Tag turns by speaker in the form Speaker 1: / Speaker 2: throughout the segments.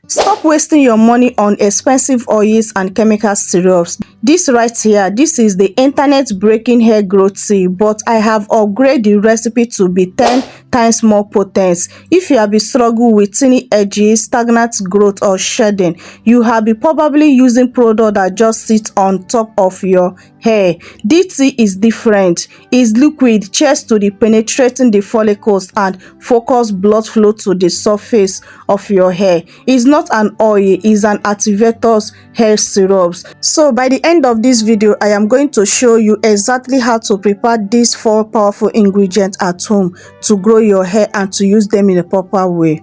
Speaker 1: Stop wasting your money on expensive oils and chemical syrups. This right here, this is the internet breaking hair growth tea, but I have upgraded the recipe to be 10 times more potent. If you have been struggling with tiny edges, stagnant growth or shedding, you have been probably using product that just sits on top of your hair. This tea is different. It's liquid, chest to the penetrating the follicles and focus blood flow to the surface of your hair. It's not an oil, it's an activator's hair syrups. So by the end of this video, I am going to show you exactly how to prepare these 4 powerful ingredients at home to grow your hair and to use them in a proper way.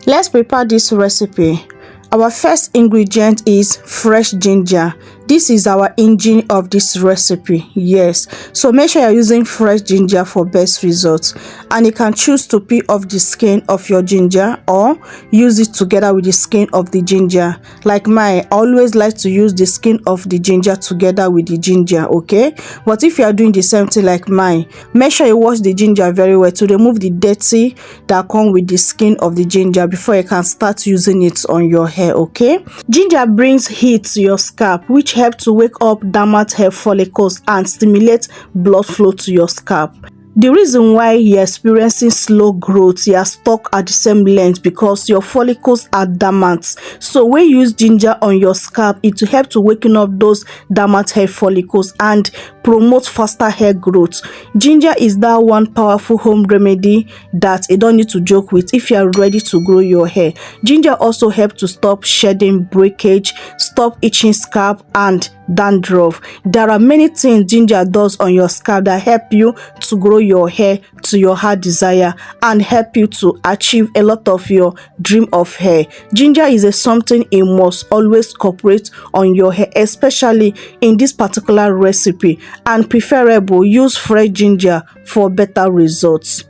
Speaker 1: Let's prepare this recipe. Our first ingredient is fresh ginger. This is our engine of this recipe. Yes, so make sure you're using fresh ginger for best results, and you can choose to peel off the skin of your ginger or use it together with the skin of the ginger. Like mine, I always like to use the skin of the ginger together with the ginger, okay? But if you are doing the same thing like mine, make sure you wash the ginger very well to remove the dirty that come with the skin of the ginger before you can start using it on your hair, okay? Ginger brings heat to your scalp, which helps to wake up dormant hair follicles and stimulate blood flow to your scalp. The reason why you're experiencing slow growth, you are stuck at the same length because your follicles are dormant. So when you use ginger on your scalp, it will help to waken up those dormant hair follicles and promote faster hair growth. Ginger is that one powerful home remedy that you don't need to joke with if you are ready to grow your hair. Ginger also helps to stop shedding, breakage, stop itching scalp and dandruff. There are many things ginger does on your scalp that help you to grow your hair to your heart desire and help you to achieve a lot of your dream of hair. Ginger is something you must always incorporate on your hair, especially in this particular recipe, and preferable use fresh ginger for better results.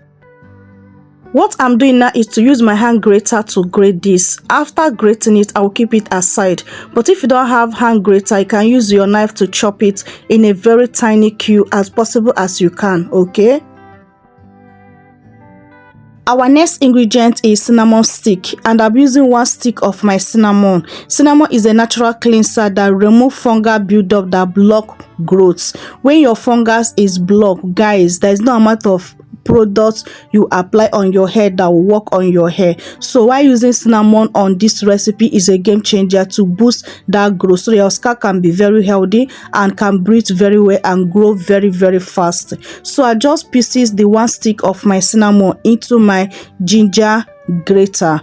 Speaker 1: What I'm doing now is to use my hand grater to grate this. After grating it, I will keep it aside. But if you don't have hand grater, you can use your knife to chop it in a very tiny cube as possible as you can, okay? Our next ingredient is cinnamon stick, and I'm using 1 stick of my cinnamon. Cinnamon is a natural cleanser that removes fungal buildup that block growth. When your fungus is blocked, guys, there is no amount of products you apply on your hair that will work on your hair. So why using cinnamon on this recipe is a game changer to boost that growth, so your scalp can be very healthy and can breathe very well and grow very fast. So I just pieces the 1 stick of my cinnamon into my ginger grater.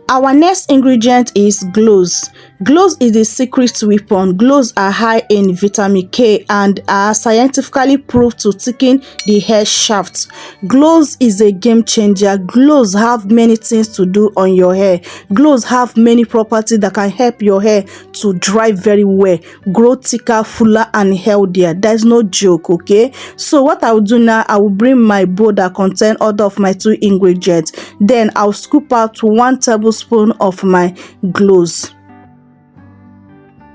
Speaker 1: Our next ingredient is cloves. Cloves is a secret weapon. Cloves are high in vitamin K and are scientifically proved to thicken the hair shaft. Cloves is a game changer. Cloves have many things to do on your hair. Cloves have many properties that can help your hair to dry very well, grow thicker, fuller and healthier. There's no joke, okay? So what I will do now, I will bring my bowl that contains all of my 2 ingredients. Then I'll scoop out 1 tablespoon of my cloves.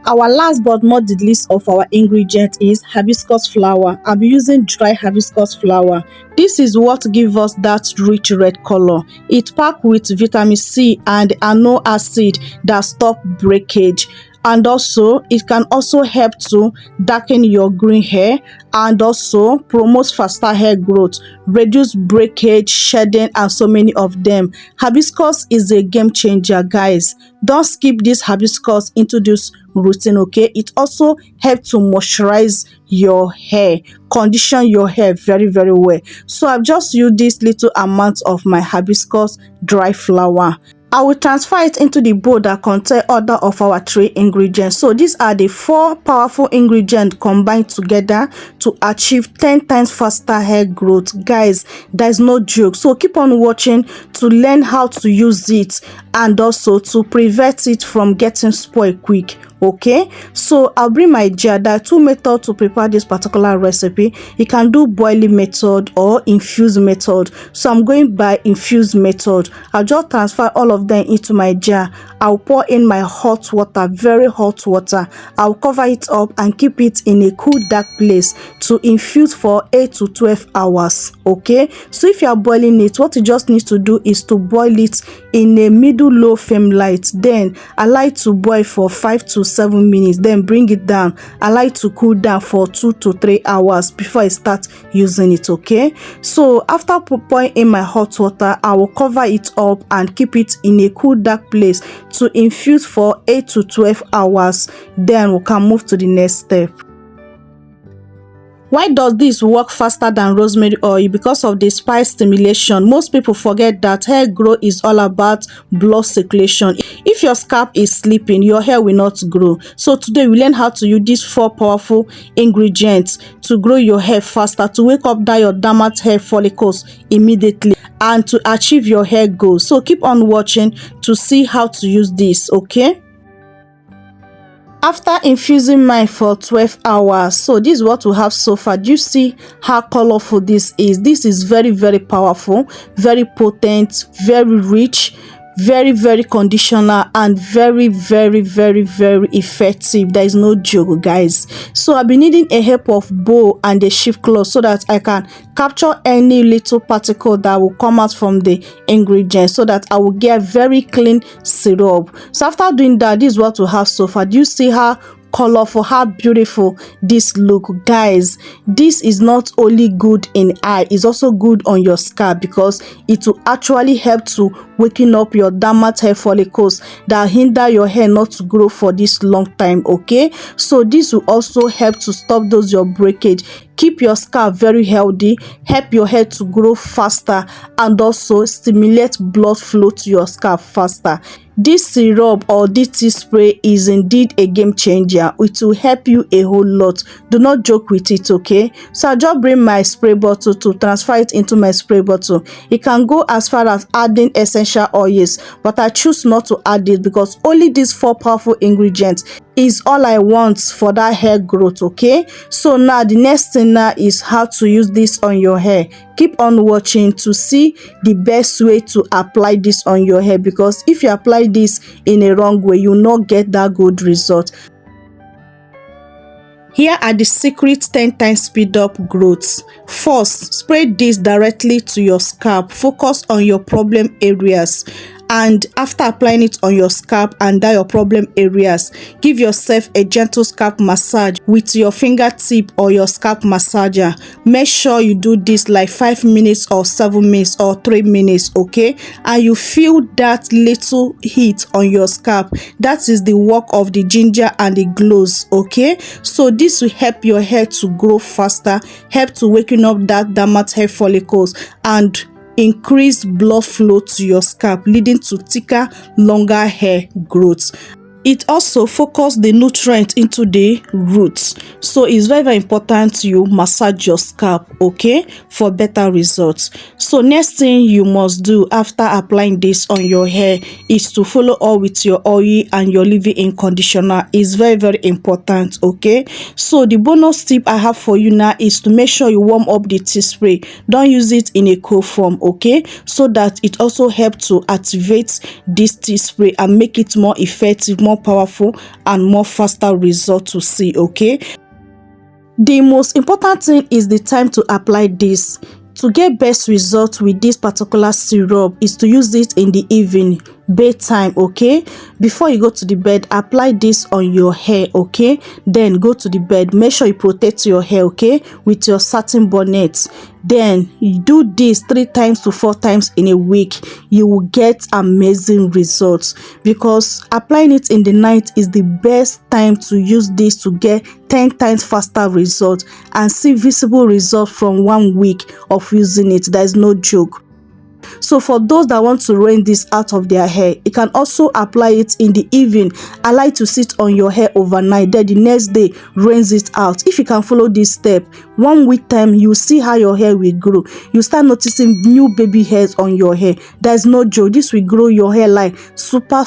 Speaker 1: Our last but not the least of our ingredient is hibiscus flower. I'll be using dry hibiscus flower. This is what gives us that rich red color. It's packed with vitamin C and amino acid that stop breakage. And also it can also help to darken your green hair and also promote faster hair growth, reduce breakage, shedding and so many of them. Hibiscus is a game changer, guys. Don't skip this hibiscus into this routine, okay? It also helps to moisturize your hair, condition your hair very well. So I've just used this little amount of my hibiscus dry flower. I will transfer it into the bowl that contains other of our 3 ingredients. So these are the 4 powerful ingredients combined together to achieve 10 times faster hair growth. Guys, there's no joke. So keep on watching to learn how to use it and also to prevent it from getting spoiled quick. Okay, so I'll bring my jar. There are two methods to prepare this particular recipe. You can do boiling method or infused method. So I'm going by infused method. I'll just transfer all of them into my jar. I'll pour in my hot water, very hot water. I'll cover it up and keep it in a cool dark place to infuse for 8 to 12 hours. Okay, so if you are boiling it, what you just need to do is to boil it in a middle low flame light. Then allow it to boil for 5 to 7 minutes, then bring it down, allow it to cool down for 2 to 3 hours before I start using it. Okay, so after pouring in my hot water, I will cover it up and keep it in a cool dark place to infuse for 8 to 12 hours. Then we can move to the next step. Why does this work faster than rosemary oil? Because of the spice stimulation. Most people forget that hair growth is all about blood circulation. If your scalp is sleeping, your hair will not grow. So today we learn how to use these 4 powerful ingredients to grow your hair faster, to wake up that your dormant hair follicles immediately, and to achieve your hair goals. So keep on watching to see how to use this. Okay, after infusing mine for 12 hours, so this is what we have so far. Do you see how colorful this is? This is very, very powerful, very potent, very rich, very conditioner, and very effective. There is no joke, guys. So I've been needing a help of bowl and a shift cloth so that I can capture any little particle that will come out from the ingredients, so that I will get very clean syrup. So after doing that, this is what we have so far. Do you see how colorful, how beautiful this look? Guys, this is not only good in eye, it's also good on your scalp, because it will actually help to waking up your dormant hair follicles that hinder your hair not to grow for this long time. Okay, so this will also help to stop those your breakage, keep your scalp very healthy, help your hair to grow faster, and also stimulate blood flow to your scalp faster. This syrup or this tea spray is indeed a game changer. It will help you a whole lot. Do not joke with it. Okay, so I just bring my spray bottle to transfer it into my spray bottle. You can go as far as adding essential oils, but I choose not to add it because only these 4 powerful ingredients is all I want for that hair growth. Okay, so now the next thing now is how to use this on your hair. Keep on watching to see the best way to apply this on your hair, because if you apply this in a wrong way, you will not get that good result. Here are the secret 10 times speed up growth. First, spray this directly to your scalp. Focus on your problem areas, and after applying it on your scalp and your problem areas, give yourself a gentle scalp massage with your fingertip or your scalp massager. Make sure you do this like 5 minutes or 7 minutes or 3 minutes. Okay, and you feel that little heat on your scalp. That is the work of the ginger and the cloves. Okay, so this will help your hair to grow faster, help to waken up that dormant hair follicles, and increase blood flow to your scalp, leading to thicker, longer hair growth. It also focuses the nutrient into the roots, so it's very important you massage your scalp, okay, for better results. So next thing you must do after applying this on your hair is to follow up with your oil and your leave-in conditioner. Is very important. Okay, so the bonus tip I have for you now is to make sure you warm up the tea spray. Don't use it in a cold form, okay, so that it also helps to activate this tea spray and make it more effective, more powerful, and more faster result to see. Okay, the most important thing is the time to apply this. To get best results with this particular syrup is to use it in the evening, bedtime. Okay, before you go to the bed, apply this on your hair. Okay, then go to the bed. Make sure you protect your hair, okay, with your satin bonnet. Then you do this 3 times to 4 times in a week. You will get amazing results, because applying it in the night is the best time to use this to get 10 times faster results and see visible results from 1 week of using it. There is no joke. So for those that want to rinse this out of their hair, you can also apply it in the evening. Allow it to sit on your hair overnight, then the next day rinse it out. If you can follow this step, 1 week time, you see how your hair will grow. You start noticing new baby hairs on your hair. There's no joke, this will grow your hair like super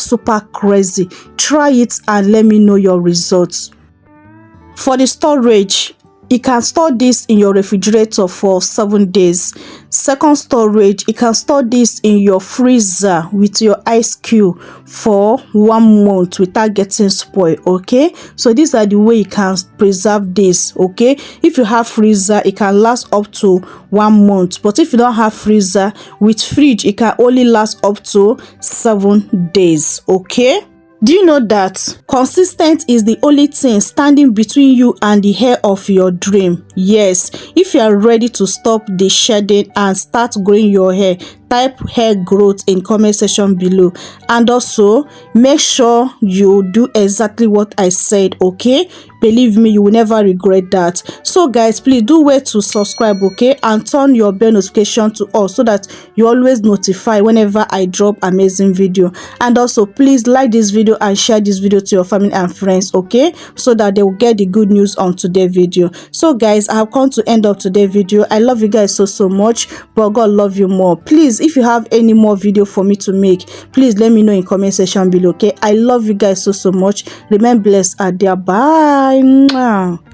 Speaker 1: crazy. Try it and let me know your results. For the storage, you can store this in your refrigerator for 7 days. Second storage, you can store this in your freezer with your ice cube for 1 month without getting spoiled. Okay, so these are the way you can preserve this. Okay, if you have freezer, it can last up to 1 month, but if you don't have freezer, with fridge it can only last up to 7 days. Okay, do you know that consistent is the only thing standing between you and the hair of your dream? Yes, if you are ready to stop the shedding and start growing your hair, type hair growth in comment section below, and also make sure you do exactly what I said. Okay, believe me, you will never regret that. So guys, please do wait to subscribe, okay, and turn your bell notification to all so that you always notify whenever I drop amazing video. And also please like this video and share this video to your family and friends, okay, so that they will get the good news on today's video. So guys, I have come to end of today's video. I love you guys so much, but God love you more. Please, if you have any more video for me to make, please let me know in comment section below. Okay, I love you guys so much. Remain blessed out there. Bye. Mwah.